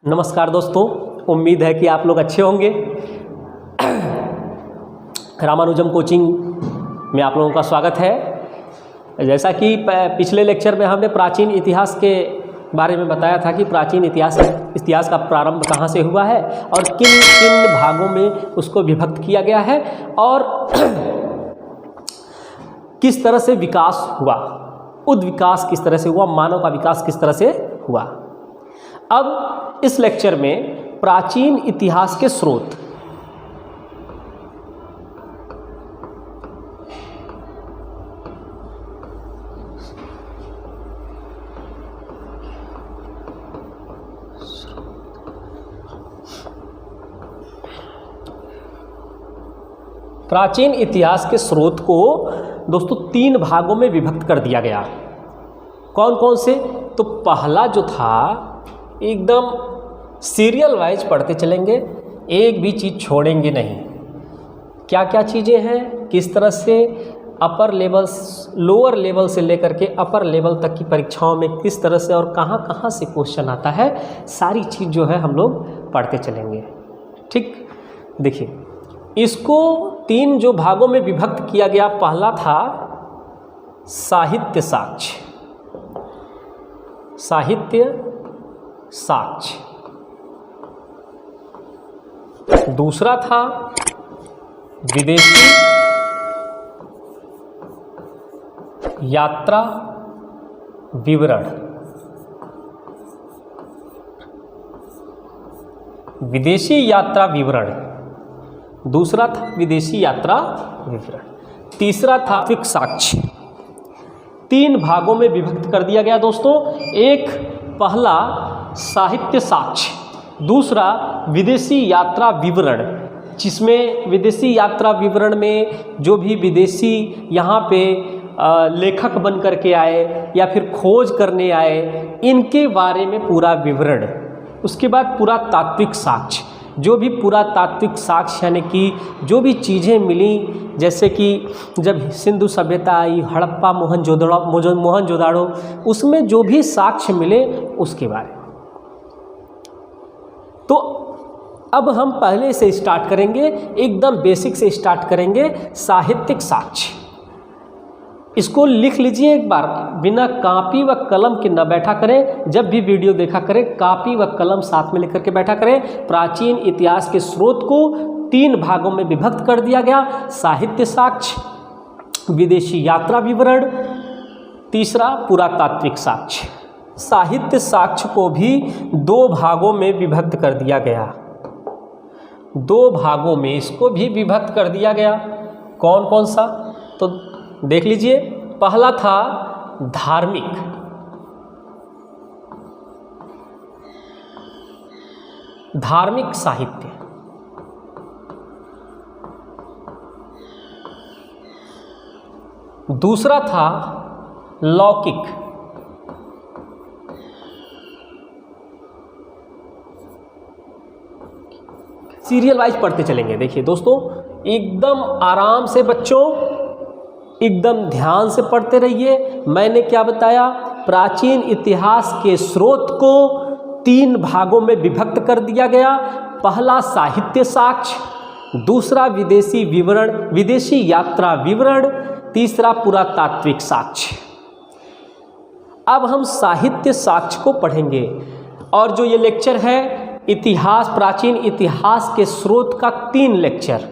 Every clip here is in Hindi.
नमस्कार दोस्तों, उम्मीद है कि आप लोग अच्छे होंगे। रामानुजम कोचिंग में आप लोगों का स्वागत है। जैसा कि पिछले लेक्चर में हमने प्राचीन इतिहास के बारे में बताया था कि प्राचीन इतिहास का प्रारंभ कहाँ से हुआ है और किन किन भागों में उसको विभक्त किया गया है और किस तरह से विकास हुआ, उद्विकास किस तरह से हुआ, मानव का विकास किस तरह से हुआ। अब इस लेक्चर में प्राचीन इतिहास के स्रोत, प्राचीन इतिहास के स्रोत को दोस्तों तीन भागों में विभक्त कर दिया गया। कौन कौन से? तो पहला जो था एकदम सीरियल वाइज पढ़ते चलेंगे, एक भी चीज़ छोड़ेंगे नहीं। क्या क्या चीज़ें हैं, किस तरह से अपर लेवल, लोअर लेवल से लेकर के अपर लेवल तक की परीक्षाओं में किस तरह से और कहाँ कहाँ से क्वेश्चन आता है, सारी चीज़ जो है हम लोग पढ़ते चलेंगे। ठीक, देखिए इसको तीन जो भागों में विभक्त किया गया। पहला था साहित्य साक्ष्य, साहित्य साक्ष्य। दूसरा था विदेशी यात्रा विवरण, विदेशी यात्रा विवरण। दूसरा था विदेशी यात्रा विवरण। तीसरा था तात्विक साक्ष्य। तीन भागों में विभक्त कर दिया गया दोस्तों। एक पहला साहित्य साक्ष्य, दूसरा विदेशी यात्रा विवरण, जिसमें विदेशी यात्रा विवरण में जो भी विदेशी यहाँ पे लेखक बन करके आए या फिर खोज करने आए, इनके बारे में पूरा विवरण। उसके बाद पूरा तात्विक साक्ष्य, जो भी पूरा तात्विक साक्ष्य यानी कि जो भी चीज़ें मिली, जैसे कि जब सिंधु सभ्यता आई, हड़प्पा, मोहनजोदाड़ो, उसमें जो भी साक्ष्य मिले उसके बारे में। तो अब हम पहले से स्टार्ट करेंगे, एकदम बेसिक से स्टार्ट करेंगे, साहित्यिक साक्ष्य। इसको लिख लीजिए एक बार, बिना कापी व कलम के न बैठा करें। जब भी वीडियो देखा करें कापी व कलम साथ में लेकर के बैठा करें। प्राचीन इतिहास के स्रोत को तीन भागों में विभक्त कर दिया गया। साहित्य साक्ष्य, विदेशी यात्रा विवरण, तीसरा पुरातात्विक साक्ष्य। साहित्य साक्ष्य को भी दो भागों में विभक्त कर दिया गया। दो भागों में इसको भी विभक्त कर दिया गया। कौन कौन सा? तो देख लीजिए। पहला था धार्मिक, धार्मिक साहित्य। दूसरा था लौकिक, सीरियल वाइज पढ़ते चलेंगे। देखिए दोस्तों, एकदम आराम से बच्चों, एकदम ध्यान से पढ़ते रहिए। मैंने क्या बताया? प्राचीन इतिहास के स्रोत को तीन भागों में विभक्त कर दिया गया। पहला साहित्य साक्ष्य, दूसरा विदेशी विवरण, विदेशी यात्रा विवरण, तीसरा पुरातात्विक साक्ष्य। अब हम साहित्य साक्ष्य को पढ़ेंगे और जो ये लेक्चर है इतिहास, प्राचीन इतिहास के स्रोत का 3 लेक्चर।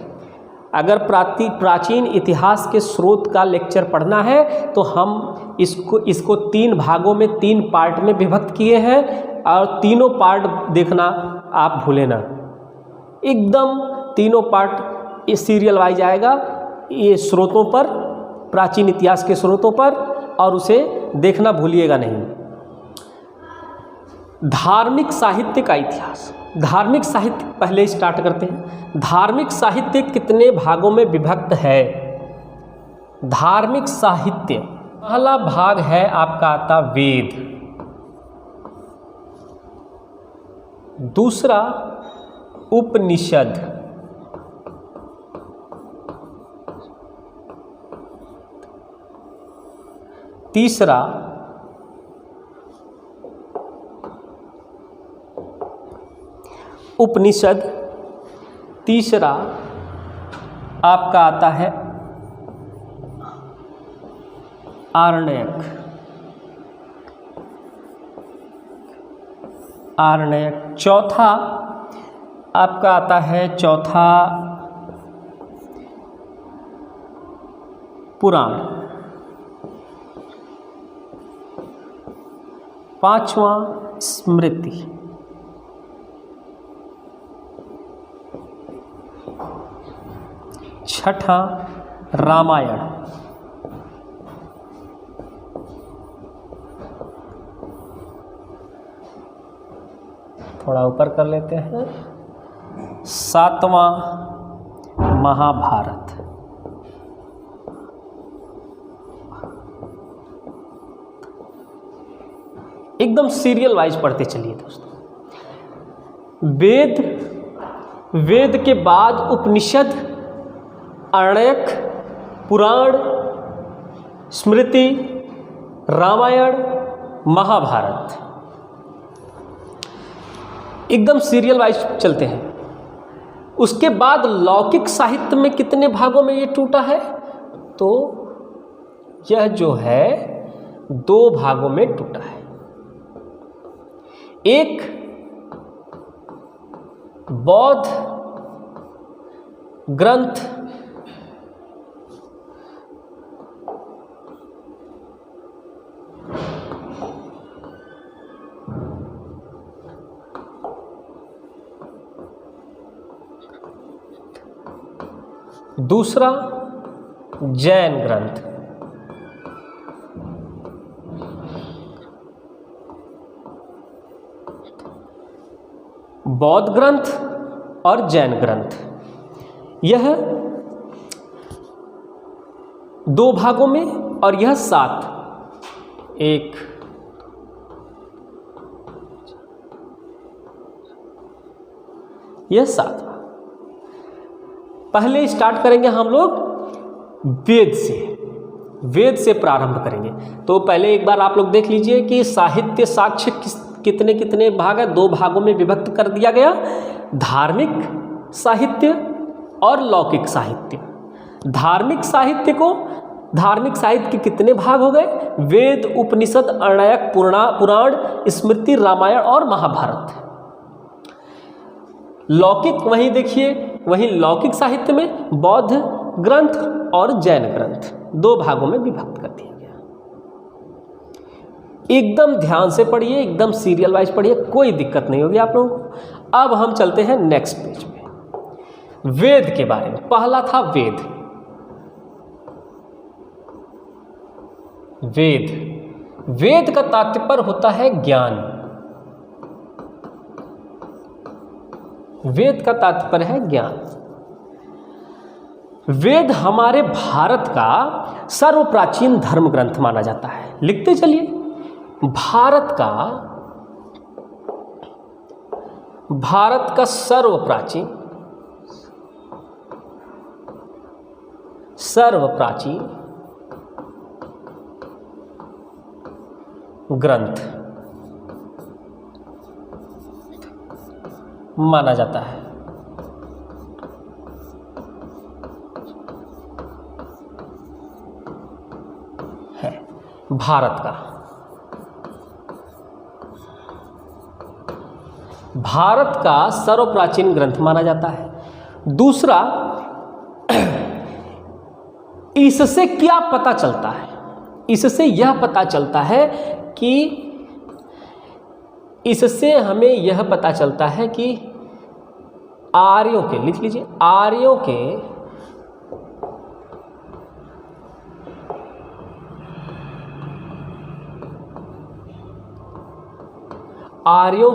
अगर प्राचीन इतिहास के स्रोत का लेक्चर पढ़ना है तो हम इसको 3 भागों में, 3 पार्ट में विभक्त किए हैं और तीनों पार्ट देखना आप भूलें ना। एकदम तीनों पार्ट इस सीरियल वाइज आएगा, ये स्रोतों पर, प्राचीन इतिहास के स्रोतों पर, और उसे देखना भूलिएगा नहीं। धार्मिक साहित्य का इतिहास, धार्मिक साहित्य पहले स्टार्ट करते हैं। धार्मिक साहित्य कितने भागों में विभक्त है? धार्मिक साहित्य पहला भाग है आपका आता वेद, दूसरा उपनिषद, तीसरा उपनिषद, तीसरा आपका आता है आरण्यक, चौथा आपका आता है पुराण, पांचवा स्मृति, छठा रामायण, थोड़ा ऊपर कर लेते हैं, सातवां महाभारत। एकदम सीरियल वाइज पढ़ते चलिए दोस्तों। वेद के बाद उपनिषद, आरण्यक, पुराण, स्मृति, रामायण, महाभारत। एकदम सीरियल वाइज चलते हैं। उसके बाद लौकिक साहित्य में कितने भागों में ये टूटा है? तो यह जो है 2 भागों में टूटा है। एक बौद्ध ग्रंथ, दूसरा जैन ग्रंथ। बौद्ध ग्रंथ और जैन ग्रंथ, यह 2 भागों में और यह 7। यह 7। पहले स्टार्ट करेंगे हम लोग वेद से प्रारंभ करेंगे। तो पहले एक बार आप लोग देख लीजिए कि साहित्य साक्ष्य कितने कितने भाग है। 2 भागों में विभक्त कर दिया गया, धार्मिक साहित्य और लौकिक साहित्य। धार्मिक साहित्य के कितने भाग हो गए? वेद, उपनिषद, आरण्यक, पुराण, स्मृति, रामायण और महाभारत। लौकिक वहीं देखिए, वहीं लौकिक साहित्य में बौद्ध ग्रंथ और जैन ग्रंथ 2 भागों में विभक्त कर दिया गया। एकदम ध्यान से पढ़िए, एकदम सीरियल वाइज पढ़िए, कोई दिक्कत नहीं होगी आप लोगों को। अब हम चलते हैं नेक्स्ट पेज पे, वेद के बारे में। पहला था वेद का तात्पर्य होता है ज्ञान। वेद का तात्पर्य है ज्ञान। वेद हमारे भारत का सर्वप्राचीन धर्म ग्रंथ माना जाता है। लिखते चलिए, भारत का सर्वप्राचीन ग्रंथ माना जाता है। भारत का सर्वप्राचीन ग्रंथ माना जाता है। दूसरा, इससे क्या पता चलता है? इससे यह पता चलता है कि इससे हमें यह पता चलता है कि आर्यों के, लिख लीजिए, आर्यों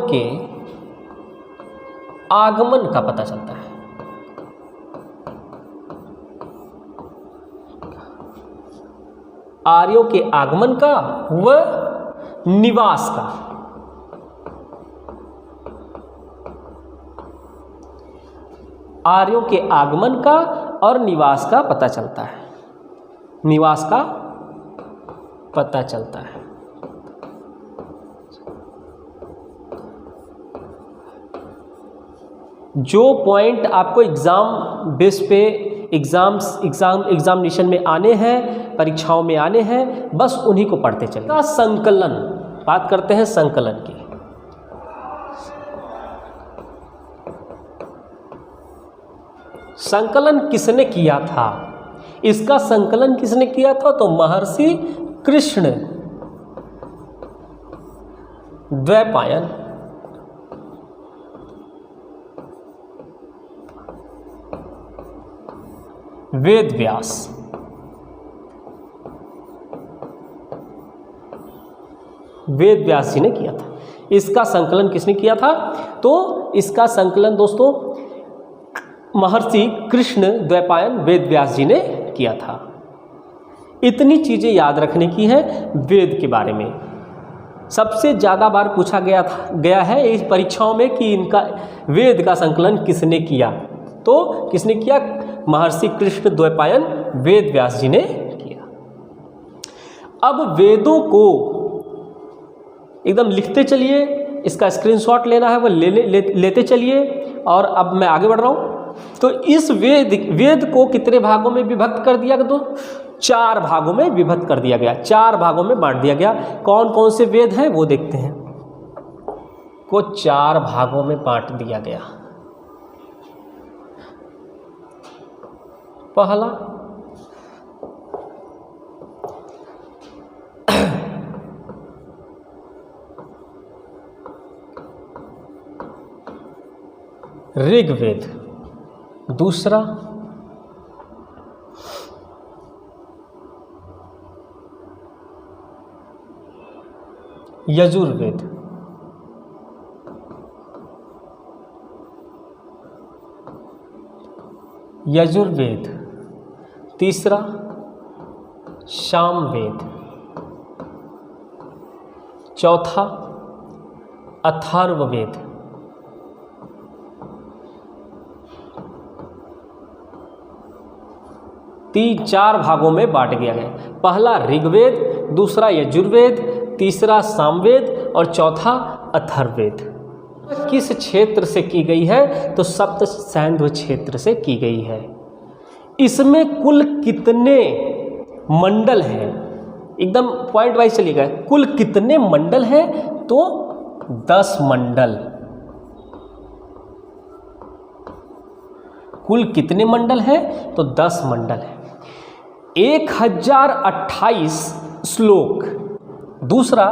के आगमन का पता चलता है। आर्यों के आगमन का व निवास का। आर्यों के आगमन का और निवास का पता चलता है। निवास का पता चलता है। जो पॉइंट आपको एग्ज़ाम बेस पे एग्जामिनेशन में आने हैं, परीक्षाओं में आने हैं, बस उन्हीं को पढ़ते चलें। संकलन, बात करते हैं संकलन की। संकलन किसने किया था? इसका संकलन किसने किया था? तो महर्षि कृष्ण द्वैपायन वेद व्यास। वेद व्यास जी ने किया था। इसका संकलन किसने किया था? तो इसका संकलन दोस्तों महर्षि कृष्ण द्वैपायन वेद व्यास जी ने किया था। इतनी चीज़ें याद रखने की है वेद के बारे में। सबसे ज़्यादा बार पूछा गया है इस परीक्षाओं में कि इनका वेद का संकलन किसने किया? तो किसने किया? महर्षि कृष्ण द्वैपायन वेद व्यास जी ने किया। अब वेदों को एकदम लिखते चलिए, इसका स्क्रीनशॉट लेना है वो लेते चलिए। और अब मैं आगे बढ़ रहा हूँ। तो इस वेद को कितने भागों में विभक्त कर दिया गया? तो 4 भागों में विभक्त कर दिया गया, 4 भागों में बांट दिया गया। कौन कौन से वेद हैं वो देखते हैं। को 4 भागों में बांट दिया गया। पहला ऋग्वेद, दूसरा यजुर्वेद, तीसरा सामवेद, चौथा अथर्ववेद, तीन 4 भागों में बांट दिया गया। पहला ऋग्वेद, दूसरा यजुर्वेद, तीसरा सामवेद और चौथा अथर्ववेद। किस क्षेत्र से की गई है? तो सप्त सैंधव क्षेत्र से की गई है। इसमें कुल कितने मंडल हैं? एकदम पॉइंट वाइज चलिएगा। कुल कितने मंडल हैं? तो 10 मंडल। कुल कितने मंडल हैं? तो 10 मंडल हैं। 1028 श्लोक, दूसरा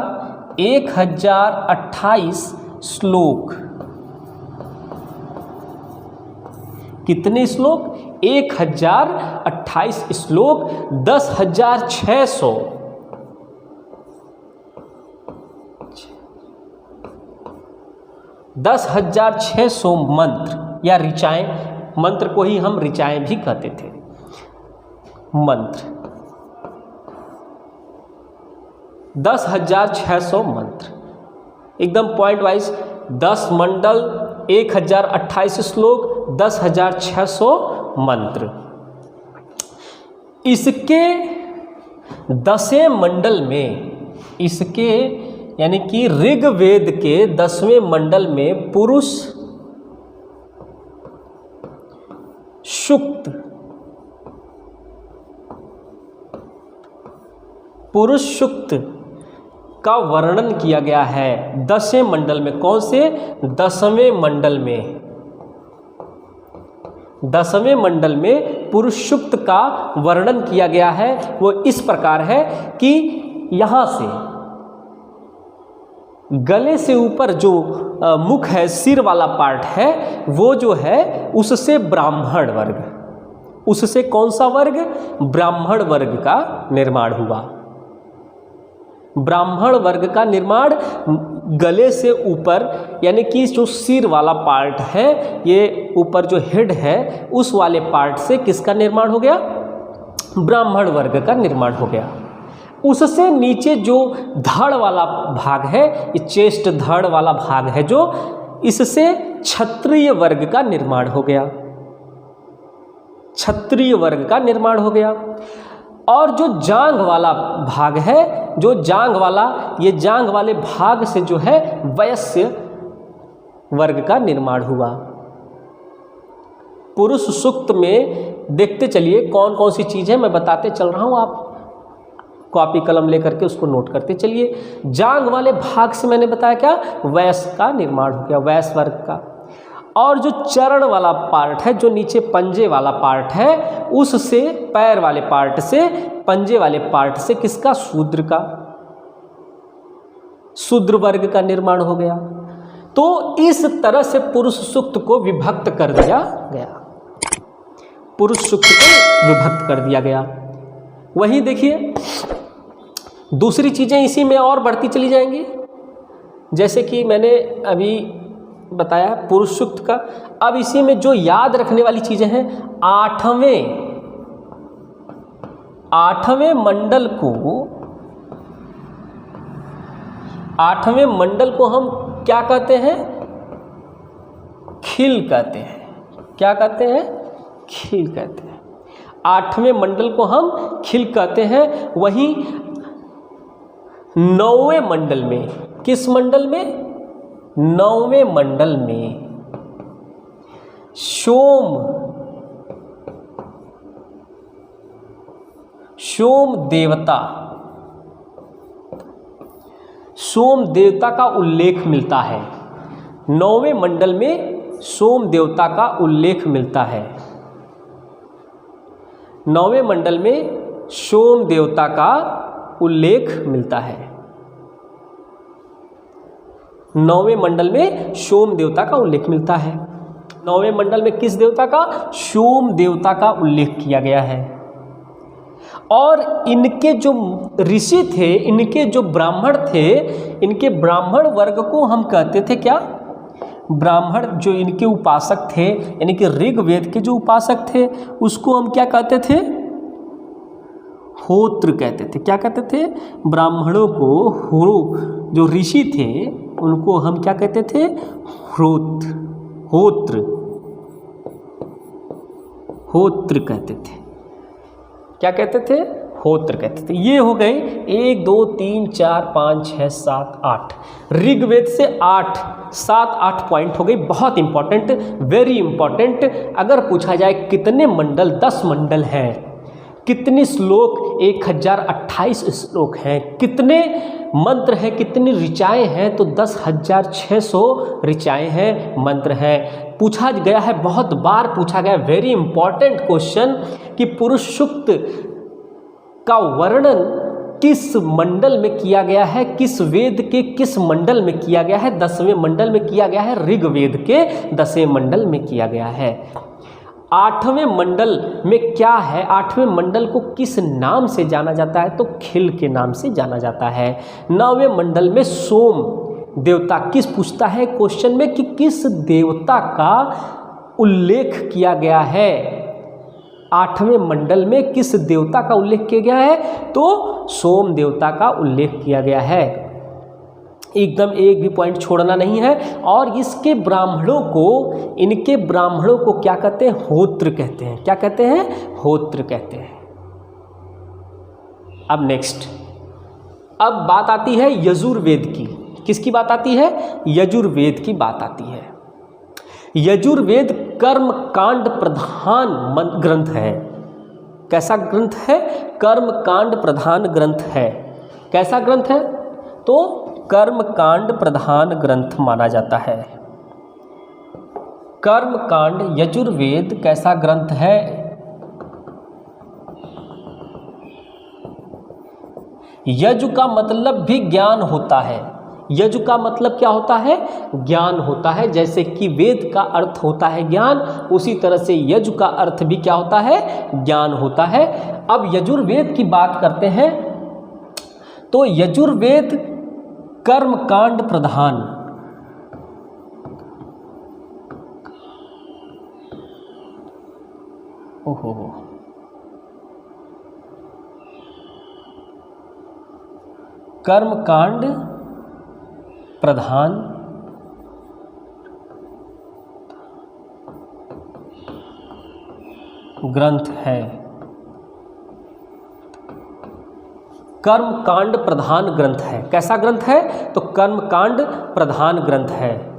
1028 श्लोक। कितने श्लोक? 1028 श्लोक, 10,600 10,600 मंत्र या ऋचाएं। मंत्र को ही हम ऋचाएं भी कहते थे। मंत्र 10,600 मंत्र, एकदम पॉइंट वाइज 10 मंडल, 1028 श्लोक, 10,600 मंत्र। इसके 10वें मंडल में, इसके यानी कि ऋग्वेद के 10वें मंडल में पुरुष सूक्त, पुरुष सूक्त का वर्णन किया गया है 10वें मंडल में। कौन से? 10वें मंडल में। 10वें मंडल में पुरुष सूक्त का वर्णन किया गया है। वो इस प्रकार है कि यहाँ से गले से ऊपर जो मुख है, सिर वाला पार्ट है, वो जो है उससे ब्राह्मण वर्ग, उससे कौन सा वर्ग? ब्राह्मण वर्ग का निर्माण हुआ। ब्राह्मण वर्ग का निर्माण गले से ऊपर, यानी कि जो सिर वाला पार्ट है, ये ऊपर जो हेड है, उस वाले पार्ट से किसका निर्माण हो गया? ब्राह्मण वर्ग का निर्माण हो गया। उससे नीचे जो धड़ वाला भाग है, ये चेस्ट धड़ वाला भाग है, जो इससे क्षत्रिय वर्ग का निर्माण हो गया। क्षत्रिय वर्ग का निर्माण हो गया। और जो जांघ वाला भाग है, जो जांघ वाला, ये जांघ वाले भाग से जो है वैश्य वर्ग का निर्माण हुआ। पुरुष सूक्त में देखते चलिए कौन कौन सी चीज़ है, मैं बताते चल रहा हूँ, आप कॉपी कलम लेकर के उसको नोट करते चलिए। जांघ वाले भाग से मैंने बताया क्या, वैस का निर्माण हो गया, वैस वर्ग का। और जो चरण वाला पार्ट है, जो नीचे पंजे वाला पार्ट है, उससे पैर वाले पार्ट से, पंजे वाले पार्ट से किसका, शूद्र का, शूद्र वर्ग का निर्माण हो गया। तो इस तरह से पुरुष सूक्त को विभक्त कर दिया गया, पुरुष सूक्त को विभक्त कर दिया गया। वही देखिए दूसरी चीज़ें इसी में और बढ़ती चली जाएंगी, जैसे कि मैंने अभी बताया पुरुष सूक्त का। अब इसी में जो याद रखने वाली चीज़ें हैं, आठवें मंडल को हम क्या कहते हैं, खिल कहते हैं। क्या कहते हैं, खिल कहते हैं। आठवें मंडल को हम खिल कहते हैं। वहीं नौवें मंडल में, किस मंडल में, नौवें मंडल में सोम देवता का उल्लेख मिलता है। नौवें मंडल में सोम देवता का उल्लेख मिलता है। नौवें मंडल में सोम देवता का उल्लेख मिलता है। नौवें मंडल में सोम देवता का उल्लेख मिलता है। नौवें मंडल में किस देवता का, सोम देवता का उल्लेख किया गया है। और इनके जो ऋषि थे, इनके जो ब्राह्मण थे, इनके ब्राह्मण वर्ग को हम कहते थे क्या, ब्राह्मण जो इनके उपासक थे, यानी कि ऋग्वेद के जो उपासक थे, उसको हम क्या कहते थे, होत्र कहते थे। क्या कहते थे, ब्राह्मणों को, जो ऋषि थे उनको हम क्या कहते थे, होत्र कहते थे। क्या कहते थे, होत्र कहते थे। ये हो गए 1 2 3 4 5 6 7 8, ऋग्वेद से 7-8 पॉइंट हो गई। बहुत इंपॉर्टेंट, वेरी इंपॉर्टेंट। अगर पूछा जाए कितने मंडल, 10 मंडल हैं, कितने श्लोक, 1028 श्लोक हैं, कितने मंत्र हैं, कितनी ऋचाएँ हैं, तो 10,600 ऋचाएँ हैं, मंत्र हैं। पूछा गया है, बहुत बार पूछा गया, वेरी इंपॉर्टेंट क्वेश्चन, कि पुरुष सूक्त का वर्णन किस मंडल में किया गया है, किस वेद के किस मंडल में किया गया है, 10वें मंडल में किया गया है, ऋग्वेद के 10वें मंडल में किया गया है। 8वें मंडल में क्या है, 8वें मंडल को किस नाम से जाना जाता है, तो खिल के नाम से जाना जाता है। 9वें मंडल में सोम देवता, किस पूछता है क्वेश्चन में कि किस देवता का उल्लेख किया गया है, 8वें मंडल में किस देवता का उल्लेख किया गया है, तो सोम देवता का उल्लेख किया गया है। एकदम एक भी पॉइंट छोड़ना नहीं है। और इसके ब्राह्मणों को, इनके ब्राह्मणों को क्या कहते हैं, होत्र कहते हैं। क्या कहते हैं, होत्र कहते हैं। अब नेक्स्ट, अब बात आती है यजुर्वेद की। किसकी बात आती है, यजुर्वेद की बात आती है। यजुर्वेद कर्म कांड प्रधान ग्रंथ है। कैसा ग्रंथ है, कर्म कांड प्रधान ग्रंथ है। कैसा ग्रंथ है, तो कर्म कांड प्रधान ग्रंथ माना जाता है। कर्म कांड यजुर्वेद कैसा ग्रंथ है, यजु का मतलब भी ज्ञान होता है। यजु का मतलब क्या होता है, ज्ञान होता है। जैसे कि वेद का अर्थ होता है ज्ञान, उसी तरह से यजु का अर्थ भी क्या होता है, ज्ञान होता है। अब यजुर्वेद की बात करते हैं, तो यजुर्वेद कर्म कांड प्रधान, ओहो, कर्म कांड प्रधान ग्रंथ है। कर्म कांड प्रधान ग्रंथ है। कैसा ग्रंथ है, तो कर्म कांड प्रधान ग्रंथ है।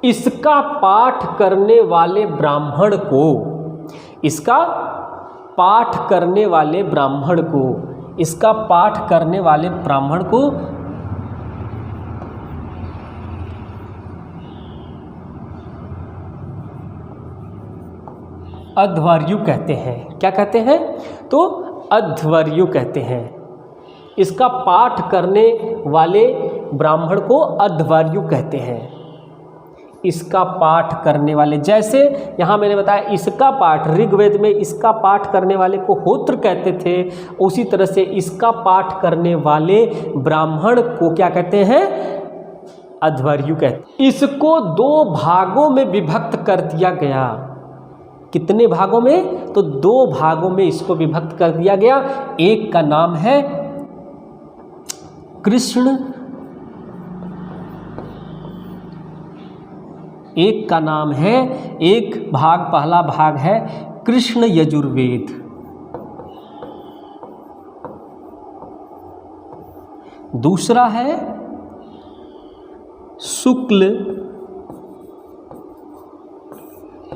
इसका पाठ करने वाले ब्राह्मण को, इसका पाठ करने वाले ब्राह्मण को, इसका पाठ करने वाले ब्राह्मण को अध्वर्यु कहते हैं। क्या कहते हैं? तो अध्वर्यु कहते हैं। इसका पाठ करने वाले ब्राह्मण को अध्वर्यु कहते हैं। इसका पाठ करने वाले, जैसे यहाँ मैंने बताया इसका पाठ, ऋग्वेद में इसका पाठ करने वाले को होत्र कहते थे, उसी तरह से इसका पाठ करने वाले ब्राह्मण को क्या कहते हैं? अध्वर्यु कहते हैं। इसको 2 भागों में विभक्त कर दिया गया। कितने भागों में? तो 2 भागों में इसको विभक्त कर दिया गया। एक का नाम है कृष्ण, एक का नाम है, एक भाग, पहला भाग है कृष्ण यजुर्वेद, दूसरा है शुक्ल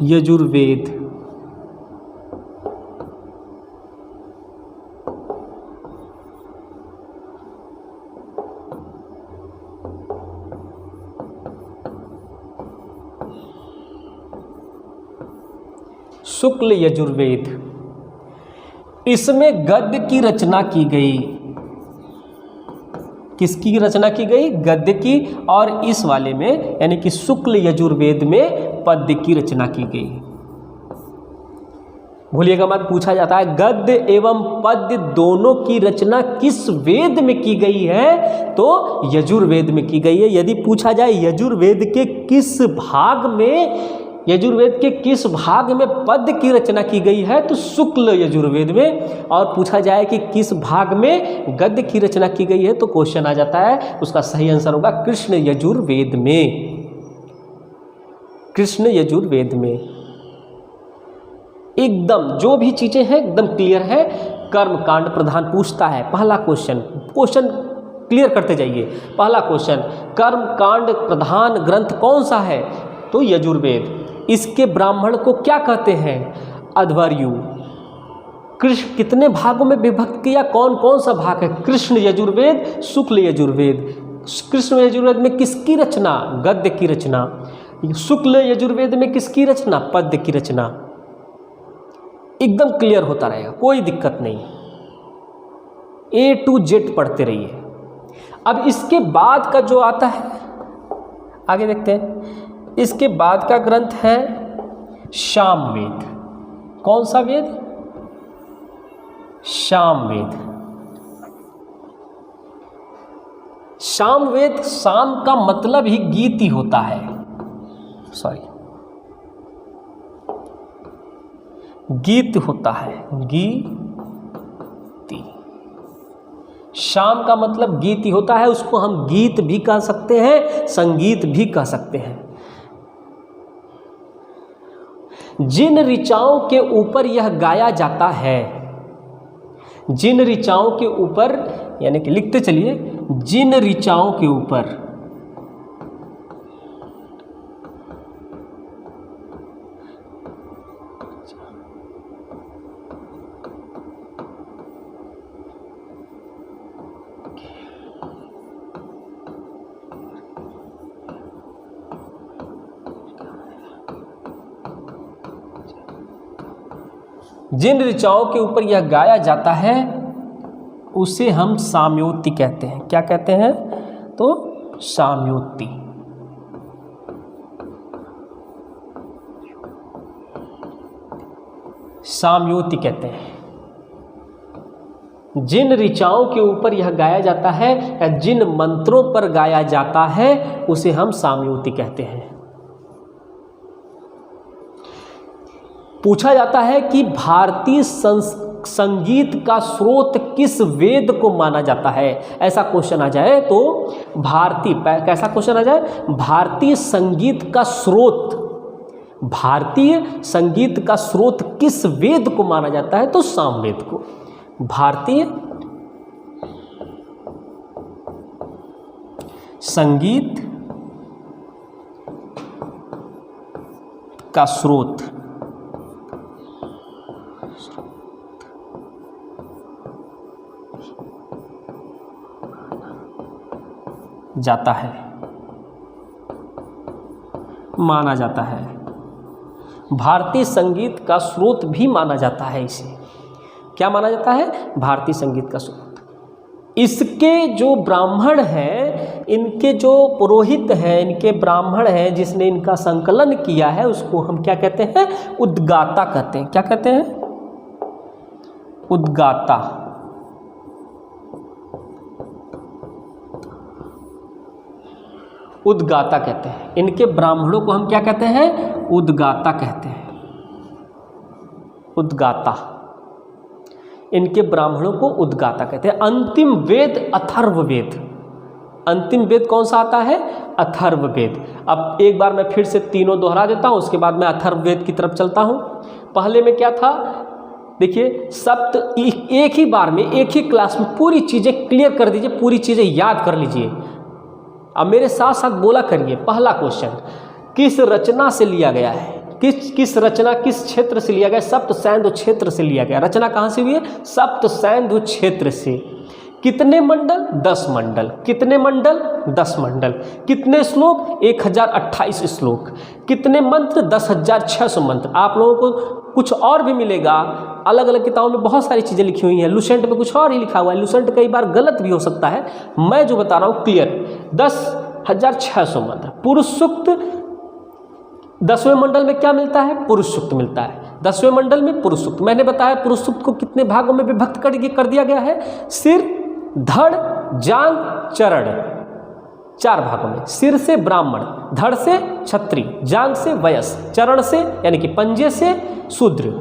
यजुर्वेद। शुक्ल यजुर्वेद, इसमें गद्य की रचना की गई। किसकी रचना की गई? गद्य की। और इस वाले में यानी कि शुक्ल यजुर्वेद में पद्य की रचना की गई। भूलिएगा मत, पूछा जाता है गद्य एवं पद्य दोनों की रचना किस वेद में की गई है? तो यजुर्वेद में की गई है। यदि पूछा जाए यजुर्वेद के किस भाग में, यजुर्वेद के किस भाग में पद्य की रचना की गई है? तो शुक्ल यजुर्वेद में। और पूछा जाए कि किस भाग में गद्य की रचना की गई है, तो क्वेश्चन आ जाता है, उसका सही आंसर होगा कृष्ण यजुर्वेद में। कृष्ण यजुर्वेद में एकदम जो भी चीजें हैं एकदम क्लियर है। कर्म कांड प्रधान पूछता है, पहला क्वेश्चन क्लियर करते जाइए। पहला क्वेश्चन, कर्म कांड प्रधान ग्रंथ कौन सा है? तो यजुर्वेद। इसके ब्राह्मण को क्या कहते हैं? अध्वर्यु। कृष्ण कितने भागों में विभक्त किया? कौन कौन सा भाग है? कृष्ण यजुर्वेद, शुक्ल यजुर्वेद। कृष्ण यजुर्वेद में किसकी रचना? गद्य की रचना। शुक्ल यजुर्वेद में किसकी रचना? पद्य की रचना। एकदम क्लियर होता रहेगा, कोई दिक्कत नहीं। A to Z पढ़ते रहिए। अब इसके बाद का जो आता है, आगे देखते हैं। इसके बाद का ग्रंथ है सामवेद। कौन सा वेद? सामवेद। सामवेद, साम का मतलब ही गीत ही होता है। गीत होता है, गीति। शाम का मतलब गीत ही होता है। उसको हम गीत भी कह सकते हैं, संगीत भी कह सकते हैं। जिन ऋचाओं के ऊपर यह गाया जाता है, जिन ऋचाओं के ऊपर, यानी कि लिखते चलिए, जिन ऋचाओं के ऊपर जिन ऋचाओं के ऊपर यह गाया जाता है उसे हम साम्योक्ति कहते हैं। क्या कहते हैं? तो साम्योक्ति। साम्योक्ति कहते हैं। जिन ऋचाओं के ऊपर यह गाया जाता है या जिन मंत्रों पर गाया जाता है उसे हम साम्योक्ति कहते हैं। पूछा जाता है कि भारतीय संगीत का स्रोत किस वेद को माना जाता है? ऐसा क्वेश्चन आ जाए तो कैसा क्वेश्चन आ जाए? भारतीय संगीत का स्रोत, भारतीय संगीत का स्रोत किस वेद को माना जाता है? तो सामवेद को। भारतीय संगीत का स्रोत जाता है, माना जाता है। भारतीय संगीत का स्रोत भी माना जाता है इसे। क्या माना जाता है? भारतीय संगीत का स्रोत। इसके जो ब्राह्मण हैं, इनके जो पुरोहित हैं, इनके ब्राह्मण हैं, जिसने इनका संकलन किया है, उसको हम क्या कहते हैं? उद्गाता कहते हैं। क्या कहते हैं? उद्गाता। उद्गाता कहते हैं। इनके ब्राह्मणों को हम क्या कहते हैं? उद्गाता कहते हैं। उद्गाता, इनके ब्राह्मणों को उद्गाता कहते हैं। अंतिम वेद अथर्ववेद। अंतिम वेद कौन सा आता है? अथर्ववेद। अब एक बार मैं फिर से तीनों दोहरा देता हूँ, उसके बाद मैं अथर्ववेद की तरफ चलता हूँ। पहले में क्या था? देखिए, सप्त एक ही बार में, एक ही क्लास में पूरी चीज़ें क्लियर कर दीजिए, पूरी चीज़ें याद कर लीजिए। अब मेरे साथ साथ बोला करिए। पहला क्वेश्चन, किस रचना से लिया गया है? किस रचना, किस क्षेत्र से लिया गया? सप्त सैंधव क्षेत्र से लिया गया। रचना कहाँ से हुई है? सप्त सैंधव क्षेत्र से। कितने मंडल? 10 मंडल। कितने मंडल? 10 मंडल। कितने श्लोक? 1028 श्लोक। कितने मंत्र? 10,600 मंत्र। आप लोगों को कुछ और भी मिलेगा, अलग अलग किताबों में बहुत सारी चीज़ें लिखी हुई हैं। लुसेंट में कुछ और ही लिखा हुआ है। लुसेंट कई बार गलत भी हो सकता है। मैं जो बता रहा हूँ क्लियर, 10,600 मंत्र। पुरुष सूक्त 10वें मंडल में क्या मिलता है? पुरुष सूक्त मिलता है। 10वें मंडल में पुरुष सूक्त। मैंने बताया पुरुष सूक्त को कितने भागों में विभक्त कर दिया गया है? सिर, धड़, जांग, चरण। 4 भागों में। सिर से ब्राह्मण, धड़ से क्षत्रिय, जांग से वयस्क, चरण से यानी कि पंजे से शूद्र।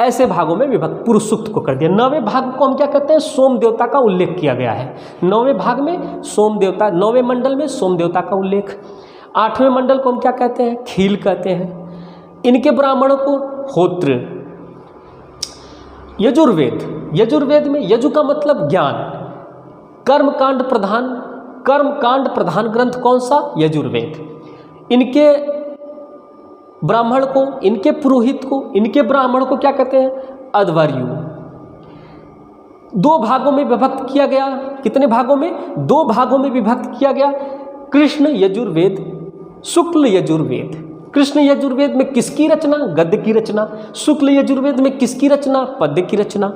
ऐसे भागों में विभक्त पुरुष सूक्त को कर दिया। 9वें भाग को हम क्या कहते हैं? सोम देवता का उल्लेख किया गया है। 9वें भाग में सोम देवता, 9वें मंडल में सोम देवता का उल्लेख। 8वें मंडल को हम क्या कहते हैं? खील कहते हैं। इनके ब्राह्मणों को होत्र। यजुर्वेद, यजुर्वेद में यजु का मतलब ज्ञान। कर्मकांड प्रधान ग्रंथ कौन सा? यजुर्वेद। इनके ब्राह्मण को, इनके पुरोहित को, इनके ब्राह्मण को क्या कहते हैं? अध्वर्यु। 2 भागों में विभक्त किया गया। कितने भागों में? 2 भागों में विभक्त किया गया। कृष्ण यजुर्वेद, शुक्ल यजुर्वेद। कृष्ण यजुर्वेद में किसकी रचना? गद्य की रचना। शुक्ल यजुर्वेद में किसकी रचना? पद्य की रचना।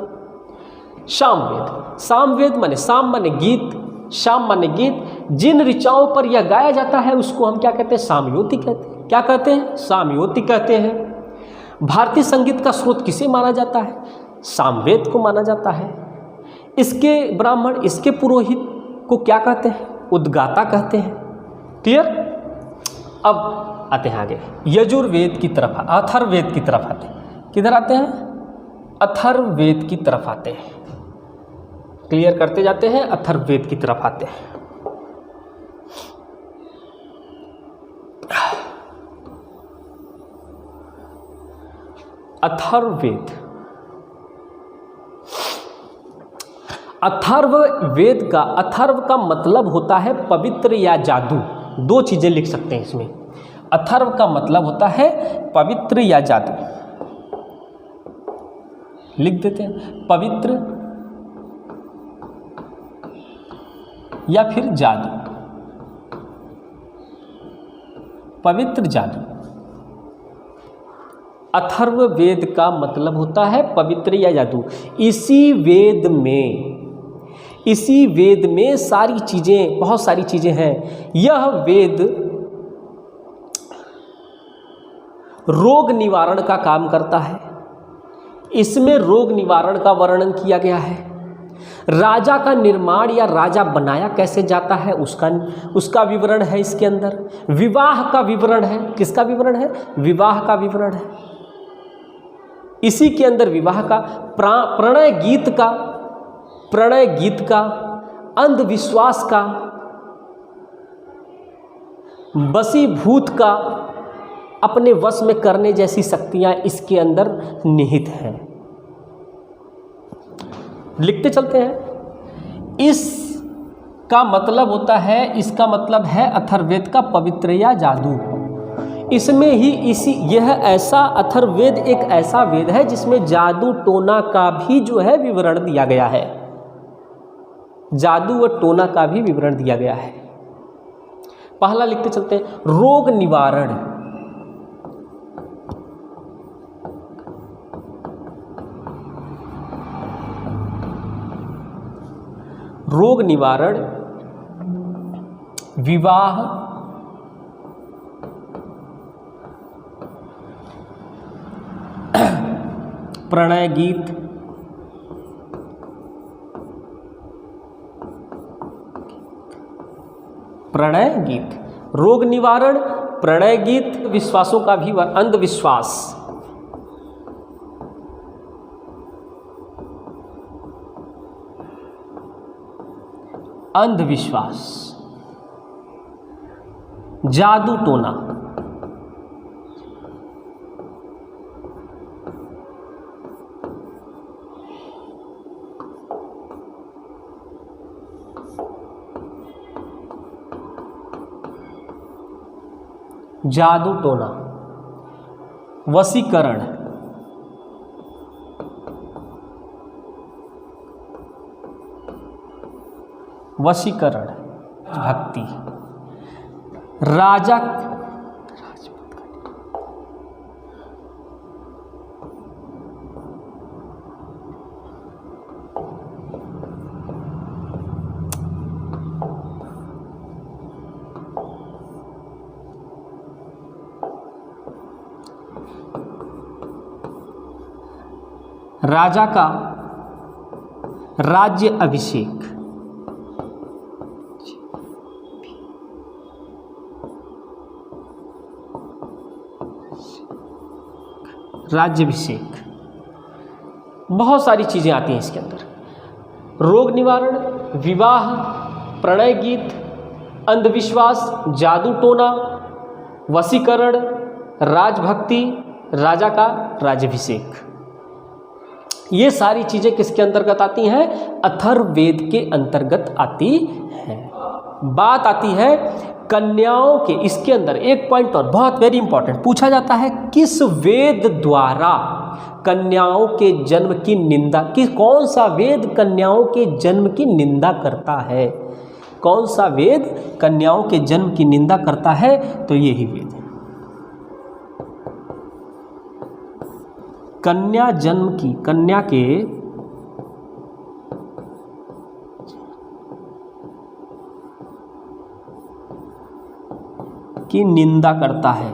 सामवेद, सामवेद माने साम माने गीत, शाम माने गीत। जिन ऋचाओं पर यह गाया जाता है उसको हम क्या कहते हैं? सामयोति कहते हैं। क्या कहते हैं? सामयोति कहते हैं। भारतीय संगीत का स्रोत किसे माना जाता है? सामवेद को माना जाता है। इसके ब्राह्मण, इसके पुरोहित को क्या कहते हैं? उद्गाता कहते हैं। क्लियर? अब आते हैं आगे यजुर्वेद की तरफ, अथर्ववेद की तरफ आते हैं। किधर आते हैं? अथर्ववेद की तरफ आते हैं। क्लियर करते जाते हैं, अथर्ववेद की तरफ आते हैं। अथर्ववेद, अथर्ववेद का, अथर्व का मतलब होता है पवित्र या जादू। 2 चीजें लिख सकते हैं इसमें। अथर्व का मतलब होता है पवित्र या जादू। लिख देते हैं, पवित्र या फिर जादू। पवित्र, जादू। अथर्ववेद का मतलब होता है पवित्र या जादू। इसी वेद में सारी चीज़ें, बहुत सारी चीज़ें हैं। यह वेद रोग निवारण का काम करता है। इसमें रोग निवारण का वर्णन किया गया है। राजा का निर्माण या राजा बनाया कैसे जाता है उसका विवरण है इसके अंदर। विवाह का विवरण है। किसका विवरण है? विवाह का विवरण है। इसी के अंदर विवाह का, प्रणय गीत का, अंधविश्वास का, वशीभूत का, अपने वश में करने जैसी शक्तियां इसके अंदर निहित हैं। लिखते चलते हैं। इसका मतलब होता है, इसका मतलब है अथर्ववेद का पवित्र या जादू। इसमें ही यह ऐसा अथर्ववेद एक ऐसा वेद है जिसमें जादू टोना का भी जो है विवरण दिया गया है। जादू व टोना का भी विवरण दिया गया है। पहला लिखते चलते हैं, रोग निवारण। रोग निवारण, विवाह, प्रणय गीत, प्रणय गीत, रोग निवारण, प्रणय गीत, विश्वासों का भी अंधविश्वास, अंधविश्वास, जादू टोना, जादू टोना, वशीकरण, वशीकरण, भक्ति, राजा, राजा का राज्य अभिषेक, राज्याभिषेक, बहुत सारी चीज़ें आती हैं इसके अंदर। रोग निवारण, विवाह, प्रणय गीत, अंधविश्वास, जादू टोना, वशीकरण, राजभक्ति, राजा का राज्याभिषेक, ये सारी चीज़ें किसके अंतर्गत आती हैं? अथर्ववेद के अंतर्गत आती हैं। बात आती है कन्याओं के, इसके अंदर एक पॉइंट और बहुत वेरी इंपॉर्टेंट पूछा जाता है, किस वेद द्वारा कन्याओं के जन्म की निंदा, कौन सा वेद कन्याओं के जन्म की निंदा करता है? कौन सा वेद कन्याओं के जन्म की निंदा करता है? तो यही वेद है। कन्या जन्म की, कन्या के की निंदा करता है।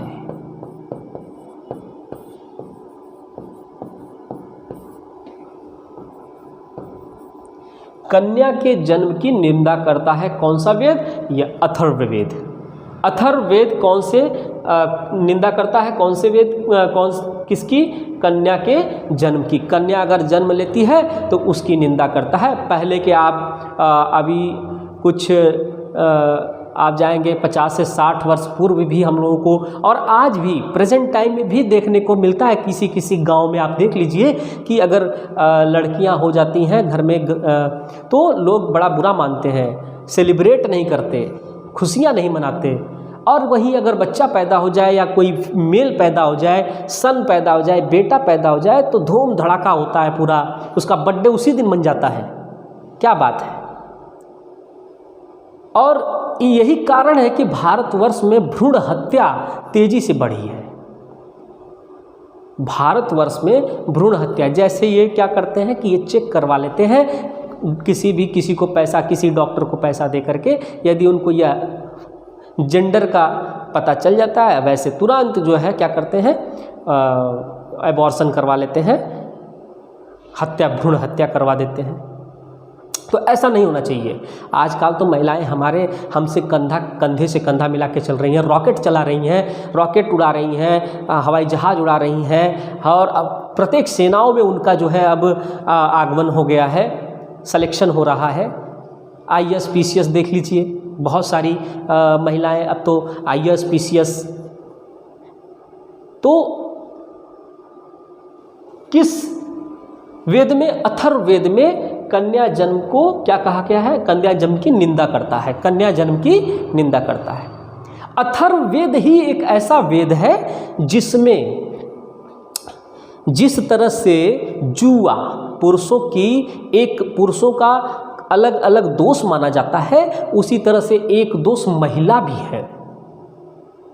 कन्या के जन्म की निंदा करता है कौन सा वेद? यह अथर्ववेद। अथर्ववेद कौन से निंदा करता है? कौन से वेद, किसकी? कन्या के जन्म की। कन्या अगर जन्म लेती है तो उसकी निंदा करता है। पहले के आप अभी कुछ आप जाएंगे 50 से 60 वर्ष पूर्व भी हम लोगों को, और आज भी प्रेजेंट टाइम में भी देखने को मिलता है। किसी किसी गांव में आप देख लीजिए कि अगर लड़कियां हो जाती हैं घर में तो लोग बड़ा बुरा मानते हैं, सेलिब्रेट नहीं करते, खुशियां नहीं मनाते। और वहीं अगर बच्चा पैदा हो जाए या कोई मेल पैदा हो जाए, सन पैदा हो जाए, बेटा पैदा हो जाए तो धूम धड़ाका होता है पूरा, उसका बर्थडे उसी दिन बन जाता है। क्या बात है। और यही कारण है कि भारतवर्ष में भ्रूण हत्या तेजी से बढ़ी है। भारतवर्ष में भ्रूण हत्या, जैसे ये क्या करते हैं कि ये चेक करवा लेते हैं किसी को पैसा, किसी डॉक्टर को पैसा दे करके, यदि उनको यह जेंडर का पता चल जाता है, वैसे तुरंत जो है क्या करते हैं, एबॉर्शन करवा लेते हैं, हत्या, भ्रूण हत्या करवा देते हैं। तो ऐसा नहीं होना चाहिए। आजकल तो महिलाएं हमसे कंधे से कंधा मिला के चल रही हैं, रॉकेट चला रही हैं, रॉकेट उड़ा रही हैं, हवाई जहाज़ उड़ा रही हैं, और अब प्रत्येक सेनाओं में उनका जो है अब आगमन हो गया है, सिलेक्शन हो रहा है। IAS PCS देख लीजिए, बहुत सारी महिलाएं अब तो IAS PCS। तो किस वेद में? अथर्ववेद में कन्या जन्म को क्या कहा गया है? कन्या जन्म की निंदा करता है, कन्या जन्म की निंदा करता है। अथर्ववेद ही एक ऐसा वेद है जिसमें जिस तरह से जुआ पुरुषों का अलग अलग दोष माना जाता है, उसी तरह से एक दोष महिला भी है।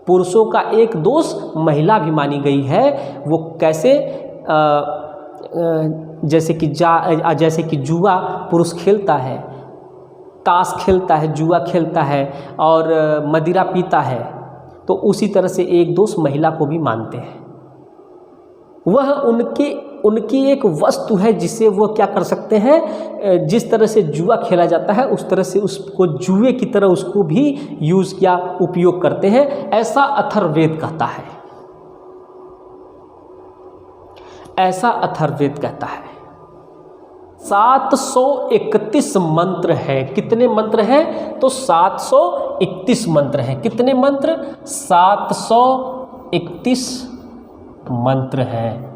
पुरुषों का एक दोष महिला भी मानी गई है। वो कैसे? जैसे कि जुआ पुरुष खेलता है, ताश खेलता है, जुआ खेलता है और मदिरा पीता है, तो उसी तरह से एक दोष महिला को भी मानते हैं। वह उनकी एक वस्तु है जिसे वो क्या कर सकते हैं, जिस तरह से जुआ खेला जाता है उस तरह से उसको जुए की तरह उसको भी यूज़ किया, उपयोग करते हैं, ऐसा अथर्ववेद कहता है। ऐसा अथर्ववेद कहता है। 731 मंत्र हैं। कितने मंत्र हैं? तो 731 मंत्र हैं। कितने मंत्र? 731 मंत्र हैं।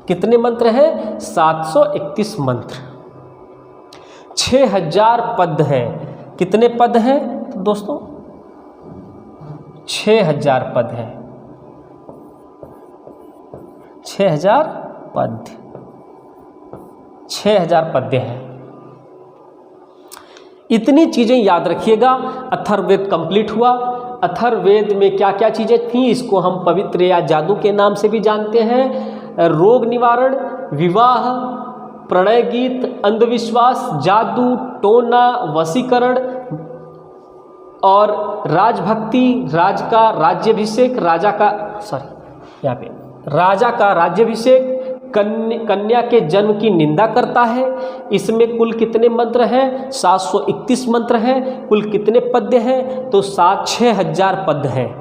कितने मंत्र हैं? 731 मंत्र। 6000 पद हैं। कितने पद हैं तो दोस्तों? 6000 पद हैं। 6000 पद, 6000 पद्य हैं। इतनी चीजें याद रखिएगा। अथर्ववेद कंप्लीट हुआ। अथर्ववेद में क्या क्या चीजें थी, इसको हम पवित्र या जादू के नाम से भी जानते हैं। रोग निवारण, विवाह, प्रणय गीत, अंधविश्वास, जादू, टोना, वशीकरण और राजभक्ति, राज्याभिषेक, राजा का राज्याभिषेक, कन्या के जन्म की निंदा करता है। इसमें कुल कितने मंत्र हैं? 731 मंत्र हैं। कुल कितने पद्य हैं? तो 6000 पद्य हैं।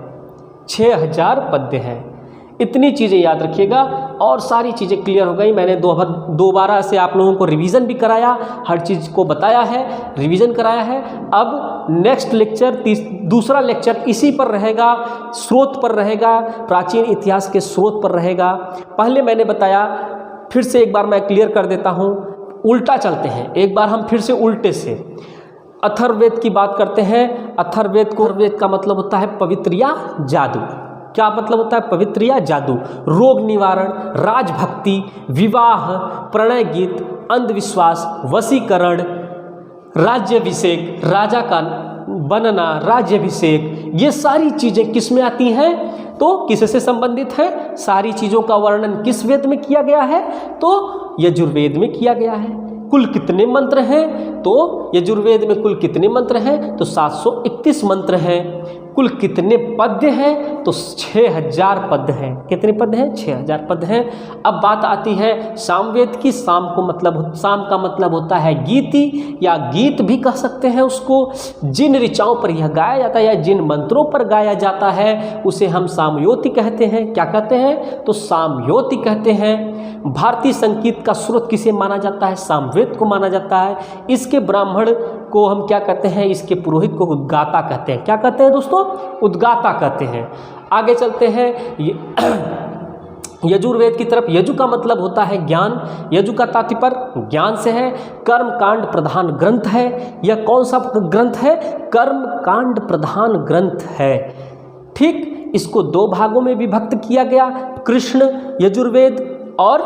6000 पद्य हैं। इतनी चीज़ें याद रखिएगा और सारी चीज़ें क्लियर हो गई। मैंने दोबारा से आप लोगों को रिवीजन भी कराया, हर चीज़ को बताया है, रिवीजन कराया है। अब नेक्स्ट लेक्चर, दूसरा लेक्चर इसी पर रहेगा, स्रोत पर रहेगा, प्राचीन इतिहास के स्रोत पर रहेगा। पहले मैंने बताया, फिर से एक बार मैं क्लियर कर देता हूँ। उल्टा चलते हैं, एक बार हम फिर से उल्टे से अथर्ववेद की बात करते हैं। अथर्ववेद का मतलब होता है पवित्र या जादू। क्या मतलब होता है? पवित्र या जादू। रोग निवारण, राजभक्ति, विवाह, प्रणय गीत, अंधविश्वास, वशीकरण, राज्याभिषेक, राजा का बनना, राज्याभिषेक, ये सारी चीज़ें किस में आती हैं? तो किससे संबंधित है? सारी चीज़ों का वर्णन किस वेद में किया गया है? तो यजुर्वेद में किया गया है। कुल कितने मंत्र हैं? तो यजुर्वेद में कुल कितने मंत्र हैं? तो 731 मंत्र हैं। कुल कितने पद्य हैं? तो 6000 पद्य हैं। कितने पद्य हैं? 6000 पद्य हैं। अब बात आती है सामवेद की। साम का मतलब होता है गीति, या गीत भी कह सकते हैं उसको। जिन ऋचाओं पर यह गाया जाता है या जिन मंत्रों पर गाया जाता है उसे हम सामयोति कहते हैं। क्या कहते हैं? तो सामयोति कहते हैं। भारतीय संगीत का स्रोत किसे माना जाता है? सामवेद को माना जाता है। इसके ब्राह्मण को हम क्या कहते हैं? इसके पुरोहित को उद्गाता कहते हैं। क्या कहते हैं दोस्तों? उद्गाता कहते हैं। आगे चलते हैं यजुर्वेद की तरफ। यजु का मतलब होता है ज्ञान। यजु का तात्पर्य ज्ञान से है। कर्म कांड प्रधान ग्रंथ है। यह कौन सा ग्रंथ है? कर्म कांड प्रधान ग्रंथ है। ठीक, इसको 2 भागों में विभक्त किया गया, कृष्ण यजुर्वेद और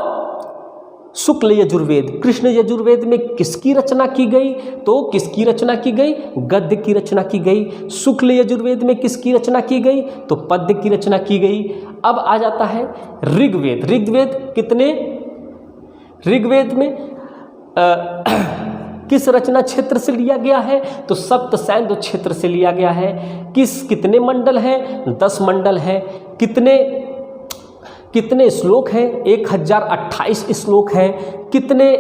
शुक्ल यजुर्वेद। कृष्ण यजुर्वेद में किसकी रचना की गई? तो किसकी रचना की गई? गद्य की रचना की गई। शुक्ल यजुर्वेद में किसकी रचना की गई? तो पद्य की रचना की गई। अब आ जाता है ऋग्वेद। ऋग्वेद में किस रचना क्षेत्र से लिया गया है? तो सप्तसैन्ध्य क्षेत्र से लिया गया है। कितने मंडल हैं? 10 मंडल हैं। कितने श्लोक हैं? 1028 श्लोक हैं। कितने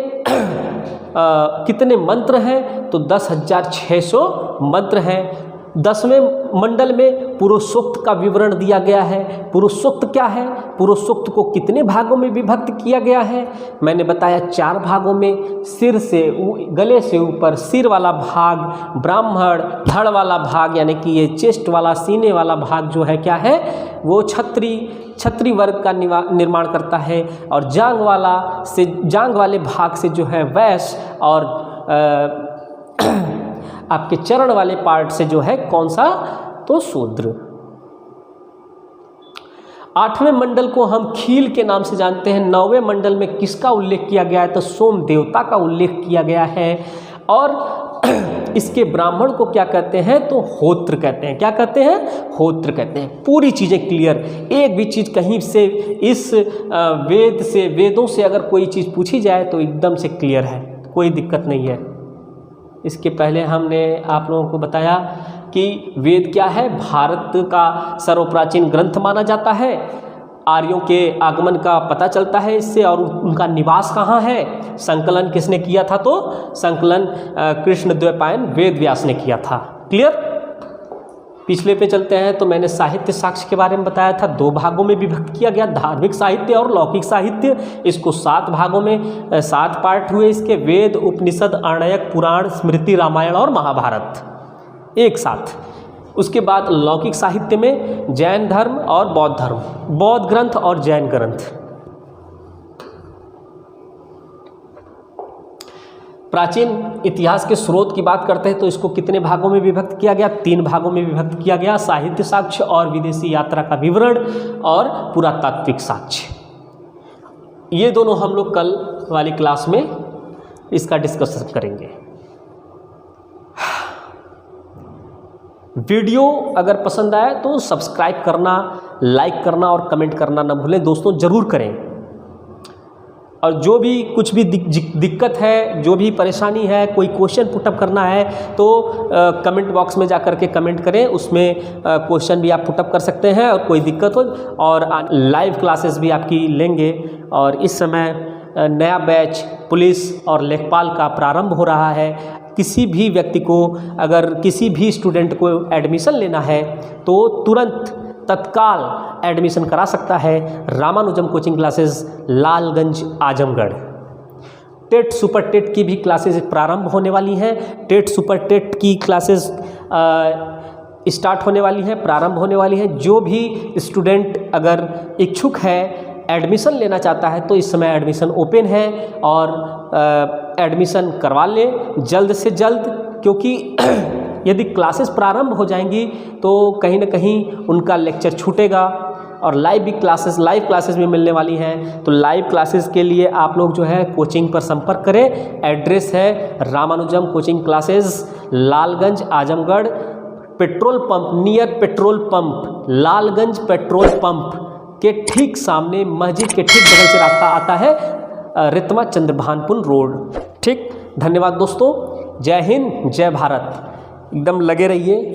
मंत्र हैं? तो 10,600 मंत्र हैं। 10वें मंडल में पुरुषोक्त का विवरण दिया गया है। पुरुषोक्त क्या है? पुरुषोक्त को कितने भागों में विभक्त किया गया है? मैंने बताया 4 भागों में। सिर से, गले से ऊपर सिर वाला भाग, ब्राह्मण, धड़ वाला भाग यानी कि ये चेस्ट वाला, सीने वाला भाग जो है क्या है? वो क्षत्रिय वर्ग का निर्माण करता है। और जांग वाले भाग से जो है वैश्य, और आपके चरण वाले पार्ट से जो है कौन सा? तो शूद्र। 8वें मंडल को हम खील के नाम से जानते हैं। 9वें मंडल में किसका उल्लेख किया गया है? तो सोम देवता का उल्लेख किया गया है। और इसके ब्राह्मण को क्या कहते हैं? तो होत्र कहते हैं। क्या कहते हैं? होत्र कहते हैं। पूरी चीज़ें क्लियर, एक भी चीज़ कहीं से इस वेदों से अगर कोई चीज़ पूछी जाए तो एकदम से क्लियर है, कोई दिक्कत नहीं है। इसके पहले हमने आप लोगों को बताया कि वेद क्या है? भारत का सर्वप्राचीन ग्रंथ माना जाता है। आर्यों के आगमन का पता चलता है इससे, और उनका निवास कहाँ है। संकलन किसने किया था? तो संकलन कृष्णद्वैपायन वेद व्यास ने किया था। क्लियर? पिछले पे चलते हैं तो मैंने साहित्य साक्ष्य के बारे में बताया था। 2 भागों में विभक्त किया गया, धार्मिक साहित्य और लौकिक साहित्य। इसको 7 भागों में 7 पार्ट हुए इसके, वेद, उपनिषद, आर्णयक, पुराण, स्मृति, रामायण और महाभारत एक साथ। उसके बाद लौकिक साहित्य में जैन धर्म और बौद्ध धर्म, बौद्ध ग्रंथ और जैन ग्रंथ। प्राचीन इतिहास के स्रोत की बात करते हैं तो इसको कितने भागों में विभक्त किया गया? 3 भागों में विभक्त किया गया, साहित्य साक्ष्य और विदेशी यात्रा का विवरण और पुरातात्विक साक्ष्य। ये दोनों हम लोग कल वाली क्लास में इसका डिस्कशन करेंगे। वीडियो अगर पसंद आए तो सब्सक्राइब करना, लाइक करना और कमेंट करना ना भूलें दोस्तों, ज़रूर करें। और जो भी कुछ भी दिक्कत है, जो भी परेशानी है, कोई क्वेश्चन पुटअप करना है तो कमेंट बॉक्स में जाकर के कमेंट करें, उसमें क्वेश्चन भी आप पुटअप कर सकते हैं। और कोई दिक्कत हो और लाइव क्लासेस भी आपकी लेंगे। और इस समय नया बैच पुलिस और लेखपाल का प्रारंभ हो रहा है। किसी भी व्यक्ति को, अगर किसी भी स्टूडेंट को एडमिशन लेना है तो तुरंत तत्काल एडमिशन करा सकता है Ramanujam coaching classes, Lalganj, Azamgarh. TET super TET की भी क्लासेस प्रारंभ होने वाली हैं। टेट सुपर टेट की क्लासेस स्टार्ट होने वाली हैं, प्रारंभ होने वाली हैं। जो भी स्टूडेंट अगर इच्छुक है, एडमिशन लेना चाहता है तो इस समय एडमिशन ओपन है और एडमिशन करवा लें जल्द से जल्द, क्योंकि यदि क्लासेस प्रारंभ हो जाएंगी तो कहीं ना कहीं उनका लेक्चर छूटेगा। और लाइव क्लासेस भी मिलने वाली हैं। तो लाइव क्लासेस के लिए आप लोग जो है कोचिंग पर संपर्क करें। एड्रेस है Ramanujam coaching classes, Lalganj, Azamgarh, petrol pump, near petrol pump, Lalganj petrol pump के ठीक सामने, मस्जिद के ठीक बगल से रास्ता आता है, रितमा चंद्रभानपुर रोड। ठीक, धन्यवाद दोस्तों। जय हिंद, जय भारत। एकदम लगे रहिए।